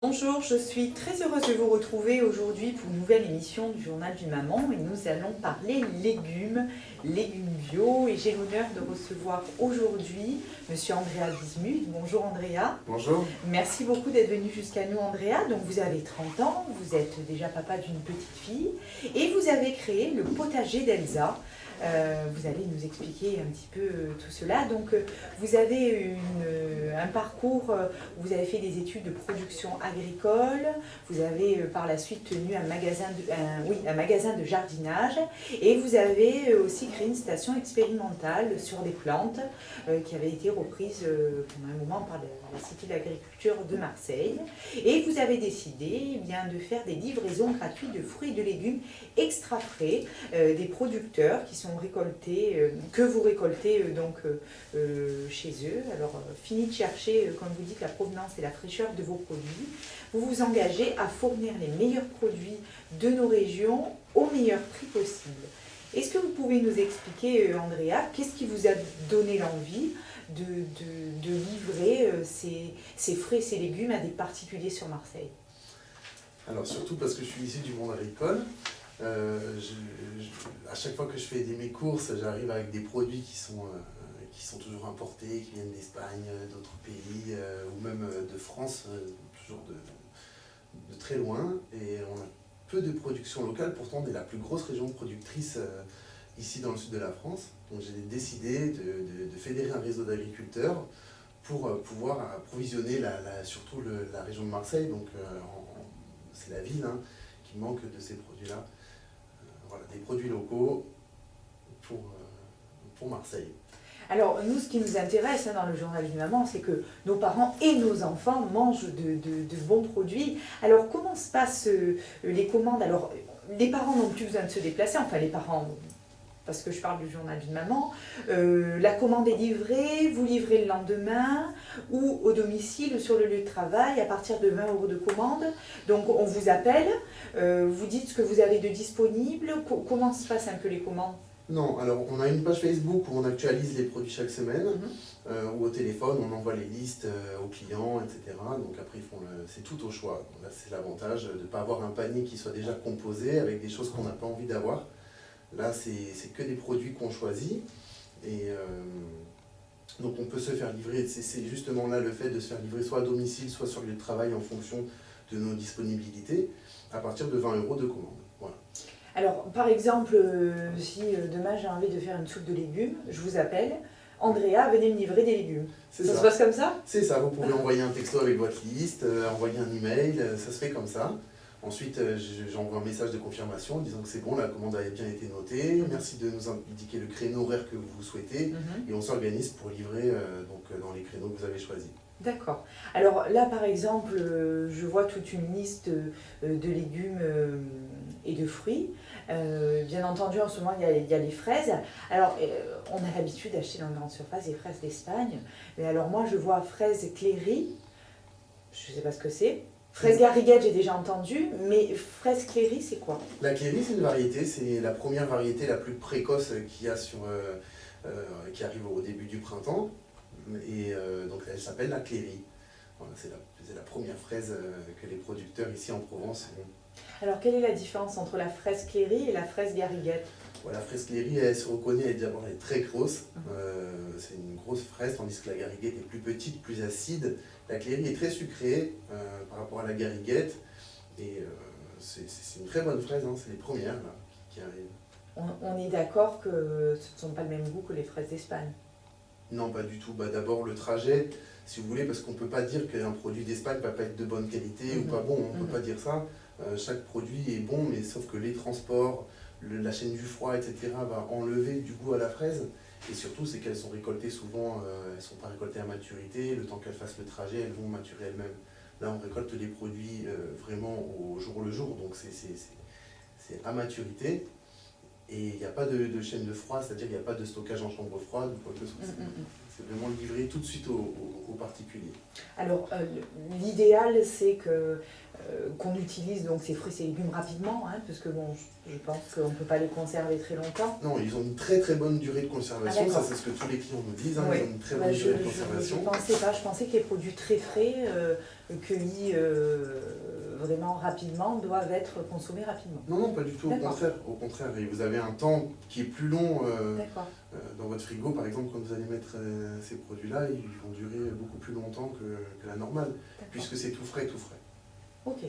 Bonjour, je suis très heureuse de vous retrouver aujourd'hui pour une nouvelle émission du Journal d'une maman et nous allons parler légumes bio et j'ai l'honneur de recevoir aujourd'hui Monsieur Andrea Bismuth. Bonjour Andrea. Bonjour. Merci beaucoup d'être venu jusqu'à nous Andrea. Donc vous avez 30 ans, vous êtes déjà papa d'une petite fille et vous avez créé le potager d'Elsa. Vous allez nous expliquer un petit peu tout cela. Donc vous avez un parcours, vous avez fait des études de production agricole, vous avez par la suite tenu un magasin de jardinage et vous avez aussi créé une station expérimentale sur des plantes qui avait été reprise pendant un moment par la Cité de l'Agriculture de Marseille. Et vous avez décidé de faire des livraisons gratuites de fruits et de légumes extra frais des producteurs qui sont récoltés, que vous récoltez chez eux. Alors, fini de chercher, comme vous dites, la provenance et la fraîcheur de vos produits. Vous vous engagez à fournir les meilleurs produits de nos régions au meilleur prix possible. Est-ce que vous pouvez nous expliquer, Andrea, qu'est-ce qui vous a donné l'envie de livrer ces fruits et ces légumes à des particuliers sur Marseille? Alors surtout parce que je suis issu du monde agricole. À chaque fois que je fais mes courses, j'arrive avec des produits qui sont toujours importés, qui viennent d'Espagne, d'autres pays, ou même de France, toujours de très loin. Et on a peu de production locale, pourtant on est la plus grosse région productrice ici dans le sud de la France. Donc j'ai décidé de fédérer un réseau d'agriculteurs pour pouvoir approvisionner surtout la région de Marseille. Donc c'est la ville qui manque de ces produits-là. Voilà, des produits locaux pour Marseille. Alors, nous, ce qui nous intéresse dans le journal d'une maman, c'est que nos parents et nos enfants mangent de bons produits. Alors, comment se passent les commandes? Alors, les parents n'ont plus besoin de se déplacer, enfin les parents, parce que je parle du journal d'une maman. La commande est livrée, vous livrez le lendemain ou au domicile sur le lieu de travail à partir de 20 € de commande. Donc, on vous appelle, vous dites ce que vous avez de disponible. Comment se passent un peu les commandes? Non, alors on a une page Facebook où on actualise les produits chaque semaine, ou au téléphone, on envoie les listes aux clients, etc. Donc après, c'est tout au choix. Donc là, c'est l'avantage de ne pas avoir un panier qui soit déjà composé avec des choses qu'on n'a pas envie d'avoir. Là, c'est que des produits qu'on choisit. Et donc on peut se faire livrer, c'est justement là le fait de se faire livrer soit à domicile, soit sur le lieu de travail en fonction de nos disponibilités, à partir de 20 € de commande. Voilà. Alors, par exemple, si demain j'ai envie de faire une soupe de légumes, je vous appelle, Andrea, venez me livrer des légumes. Ça se passe comme ça? C'est ça, vous pouvez envoyer un texto avec votre liste, envoyer un email, ça se fait comme ça. Ensuite, j'envoie un message de confirmation disant que c'est bon, la commande a bien été notée, merci de nous indiquer le créneau horaire que vous souhaitez, et on s'organise pour livrer dans les créneaux que vous avez choisis. D'accord. Alors là, par exemple, je vois toute une liste de légumes et de fruits. Bien entendu, en ce moment, il y a les fraises. Alors, on a l'habitude d'acheter dans une grande surface des fraises d'Espagne. Mais alors moi, je vois fraises Cléry. Je ne sais pas ce que c'est. Fraise Garriguette, j'ai déjà entendu. Mais fraise Cléry, c'est quoi? La Cléry, c'est une variété. C'est la première variété la plus précoce qu'il y a qui arrive au début du printemps. Et donc elle s'appelle la Cléry. Voilà, c'est la première fraise que les producteurs ici en Provence ont. Alors quelle est la différence entre la fraise Cléry et la fraise Garriguette? La fraise Cléry, elle se reconnaît, elle est très grosse. C'est une grosse fraise, tandis que la Garriguette est plus petite, plus acide. La Cléry est très sucrée par rapport à la Garriguette. Et c'est une très bonne fraise, c'est les premières là, qui arrivent. On est d'accord que ce ne sont pas le même goût que les fraises d'Espagne? Non, pas du tout. D'abord le trajet, si vous voulez, parce qu'on ne peut pas dire qu'un produit d'Espagne ne va pas être de bonne qualité ou pas bon, on ne peut pas dire ça. Chaque produit est bon, mais sauf que les transports, la chaîne du froid, etc. va enlever du goût à la fraise. Et surtout, c'est qu'elles sont récoltées souvent, elles ne sont pas récoltées à maturité. Le temps qu'elles fassent le trajet, elles vont maturer elles-mêmes. Là, on récolte les produits vraiment au jour le jour, donc c'est à maturité. Et il n'y a pas de chaîne de froid, c'est-à-dire qu'il n'y a pas de stockage en chambre froide ou quoi que ce soit. C'est vraiment livré tout de suite aux particuliers. Alors, l'idéal, c'est que qu'on utilise donc ces fruits et légumes rapidement, hein, parce que bon, je pense qu'on ne peut pas les conserver très longtemps. Non, ils ont une très très bonne durée de conservation, Ah, ça c'est ce que tous les clients nous disent, hein, Oui. ils ont une très bonne durée de conservation. Je pensais pas, je pensais que les produits très frais, cueillis vraiment rapidement, doivent être consommés rapidement. Non, non, pas du tout, au contraire, et vous avez un temps qui est plus long dans votre frigo, par exemple, quand vous allez mettre ces produits-là, ils vont durer beaucoup plus longtemps que la normale, puisque c'est tout frais, tout frais. Ok.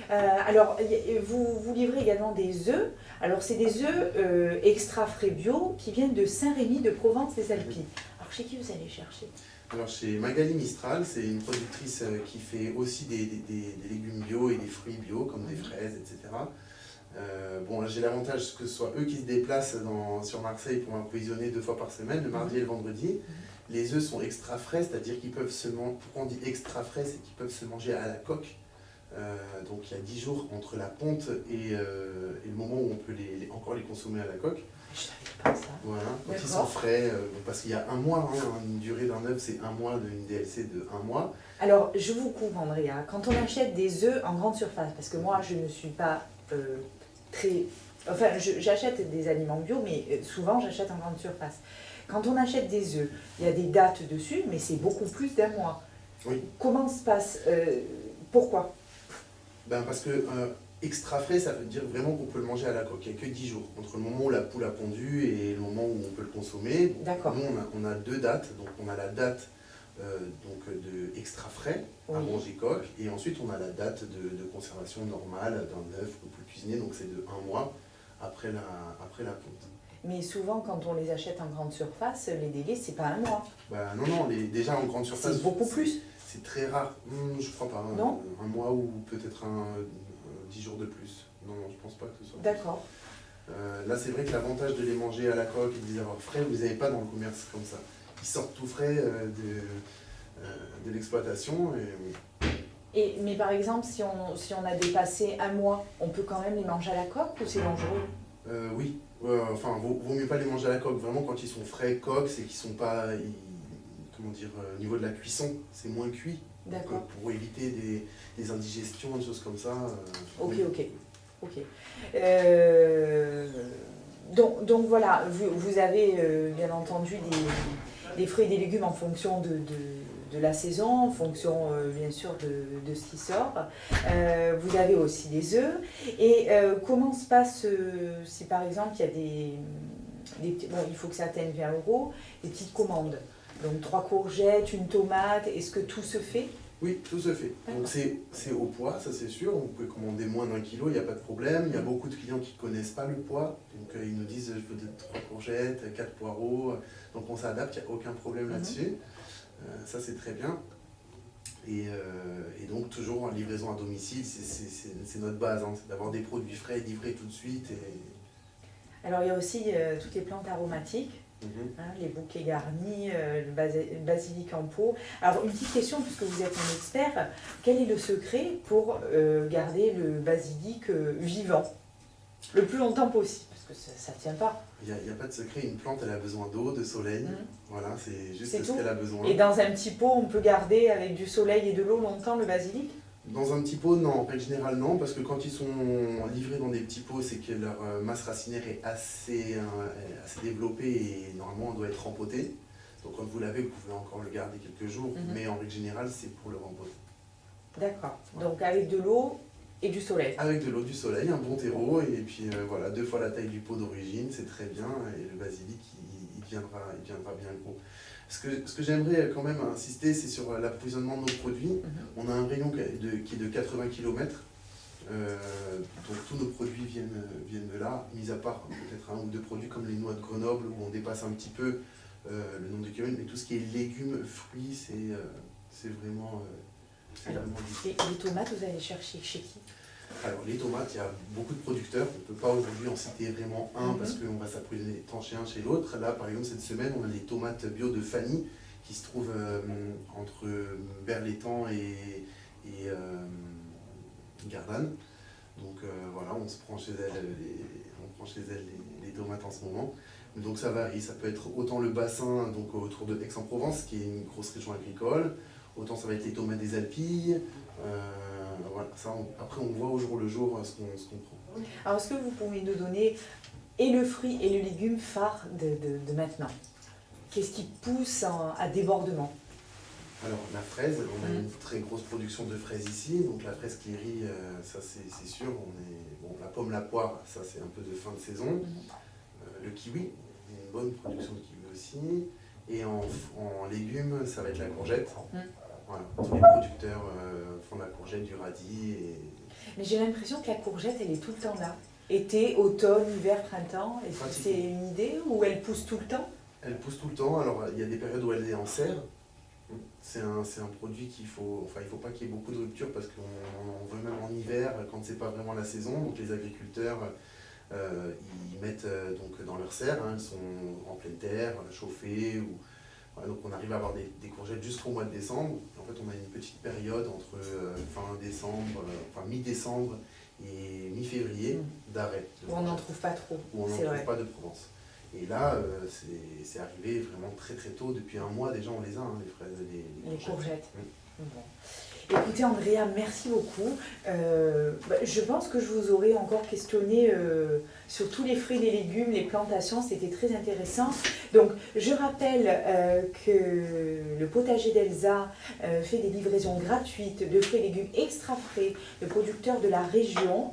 Alors, vous livrez également des œufs. Alors, c'est des œufs extra frais bio qui viennent de Saint-Rémy de Provence-les-Alpilles. Alors, chez qui vous allez chercher? Alors, chez Magali Mistral, c'est une productrice qui fait aussi des légumes bio et des fruits bio, comme des fraises, etc. Bon, là, j'ai l'avantage que ce soit eux qui se déplacent sur Marseille pour m'approvisionner 2 fois par semaine, le mardi et le vendredi. Les œufs sont extra frais, c'est-à-dire qu'ils peuvent se manger. Pourquoi on dit extra frais? C'est qu'ils peuvent se manger à la coque. Donc il y a 10 jours entre la ponte et le moment où on peut encore les consommer à la coque. Je savais pas ça. Voilà, donc ils sont frais, parce qu'il y a 1 mois, hein, une durée d'un œuf c'est 1 mois, une DLC de 1 mois. Alors je vous coupe Andrea, quand on achète des œufs en grande surface, parce que moi je ne suis pas j'achète des aliments bio, mais souvent j'achète en grande surface. Quand on achète des œufs, il y a des dates dessus, mais c'est beaucoup plus d'1 mois. Oui. Comment se passe pourquoi? Parce que extra frais, ça veut dire vraiment qu'on peut le manger à la coque. Il n'y a que 10 jours, entre le moment où la poule a pondu et le moment où on peut le consommer. D'accord. Nous, on a 2 dates. Donc, on a la date de extra frais à manger coque, et ensuite on a la date de conservation normale d'un œuf qu'on peut cuisiner, donc c'est de 1 mois après la ponte. Mais souvent, quand on les achète en grande surface, les délais, c'est pas 1 mois. Non, déjà en grande surface... C'est beaucoup plus. C'est très rare. Je crois pas. Non. 1 mois ou peut-être 10 jours de plus. Non, je pense pas que ce soit. D'accord. Là, c'est vrai que l'avantage de les manger à la coque et de les avoir frais, vous les avez pas dans le commerce comme ça. Ils sortent tout frais de l'exploitation. Mais par exemple, si on a dépassé 1 mois, on peut quand même les manger à la coque ou c'est dangereux? Oui. Enfin, vaut mieux pas les manger à la coque. Vraiment, quand ils sont frais, coque, c'est qu'ils sont pas... comment dire, au niveau de la cuisson, c'est moins cuit. D'accord. Pour éviter des indigestions, des choses comme ça. Ok. Donc voilà, vous avez bien entendu des fruits et des légumes en fonction de la saison, en fonction bien sûr de ce qui sort. Vous avez aussi des œufs. Et comment se passe si par exemple il y a il faut que ça atteigne 20 €, des petites commandes? Donc 3 courgettes, une tomate, est-ce que tout se fait? Oui, tout se fait. Donc c'est au poids, ça c'est sûr. Vous pouvez commander moins d'1 kilo, il n'y a pas de problème. Il y a beaucoup de clients qui ne connaissent pas le poids. Donc ils nous disent je veux 3 courgettes, 4 poireaux. Donc on s'adapte, il n'y a aucun problème là-dessus. Ça c'est très bien. Et donc toujours en livraison à domicile, c'est notre base, hein, c'est d'avoir des produits frais livrés tout de suite. Alors il y a aussi toutes les plantes aromatiques. Les bouquets garnis, le basilic en pot. Alors une petite question, puisque vous êtes un expert, quel est le secret pour garder le basilic vivant le plus longtemps possible? Parce que ça ne tient pas. Il n'y a pas de secret, une plante elle a besoin d'eau, de soleil, voilà, c'est juste ce qu'elle a besoin. Et dans un petit pot, on peut garder avec du soleil et de l'eau longtemps le basilic? Dans un petit pot, non, en règle générale non, parce que quand ils sont livrés dans des petits pots, c'est que leur masse racinaire est assez développée et normalement elle doit être rempotée. Donc quand vous l'avez, vous pouvez encore le garder quelques jours, mais en règle générale c'est pour le rempoter. D'accord, donc avec de l'eau et du soleil. Avec de l'eau, du soleil, un bon terreau, et puis voilà, 2 fois la taille du pot d'origine, c'est très bien, et le basilic il viendra bien gros. Ce que j'aimerais quand même insister, c'est sur l'approvisionnement de nos produits. On a un rayon qui est de 80 km, donc tous nos produits viennent de là, mis à part peut-être 1 ou 2 produits comme les noix de Grenoble, où on dépasse un petit peu le nombre de kilomètres, mais tout ce qui est légumes, fruits, c'est vraiment difficile. Et les tomates, vous allez chercher chez qui? Alors les tomates, il y a beaucoup de producteurs, on ne peut pas aujourd'hui en citer vraiment un parce qu'on va s'approvisionner tant chez un chez l'autre. Là par exemple cette semaine on a les tomates bio de Fanny qui se trouvent entre Berlétan et Gardanne. Donc voilà, on se prend chez elle les tomates en ce moment. Donc ça varie, ça peut être autant le bassin donc autour de Aix-en-Provence qui est une grosse région agricole, autant ça va être les tomates des Alpilles. Voilà, ça, après on voit au jour le jour ce qu'on prend. Alors, est-ce que vous pouvez nous donner et le fruit et le légume phare de maintenant? Qu'est-ce qui pousse à débordement? Alors la fraise, on a une très grosse production de fraises ici, donc la fraise Cléry, ça c'est sûr, la pomme, la poire, ça c'est un peu de fin de saison. Le kiwi, on a une bonne production de kiwi aussi. Et en légumes, ça va être la courgette. Voilà, tous les producteurs font de la courgette, du radis. Mais j'ai l'impression que la courgette, elle est tout le temps là. Été, automne, hiver, printemps. Est-ce que c'est une idée ou elle pousse tout le temps? Elle pousse tout le temps. Alors il y a des périodes où elle est en serre. C'est un produit il faut pas qu'il y ait beaucoup de rupture parce qu'on veut même en hiver quand c'est pas vraiment la saison. Donc les agriculteurs ils mettent donc dans leur serre, elles sont en pleine terre, chauffées. Voilà, donc on arrive à avoir des courgettes jusqu'au mois de décembre. En fait on a une petite période entre fin décembre, mi-décembre et mi-février d'arrêt. Où on n'en trouve pas trop. Où on n'en trouve pas de Provence. Et là, c'est arrivé vraiment très très tôt, depuis un mois déjà on les a, hein, les fraises, les courgettes. Bon. Écoutez Andrea, merci beaucoup. Je pense que je vous aurais encore questionné sur tous les fruits et les légumes, les plantations, c'était très intéressant. Donc je rappelle que le potager d'Elsa fait des livraisons gratuites de fruits et légumes extra frais de producteurs de la région.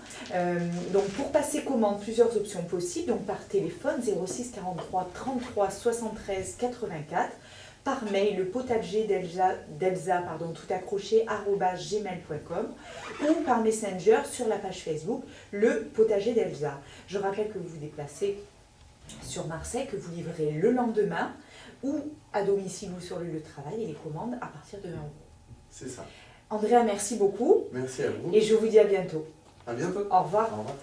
Donc pour passer commande, plusieurs options possibles, donc par téléphone 06 43 33 73 84. Par mail, le potager d'Elsa, tout accroché, @gmail.com ou par Messenger sur la page Facebook, le potager d'Elsa. Je rappelle que vous vous déplacez sur Marseille, que vous livrez le lendemain ou à domicile ou sur le lieu de travail et les commandes à partir de 20 €. C'est ça. Andrea, merci beaucoup. Merci à vous. Et je vous dis à bientôt. À bientôt. Au revoir. Au revoir.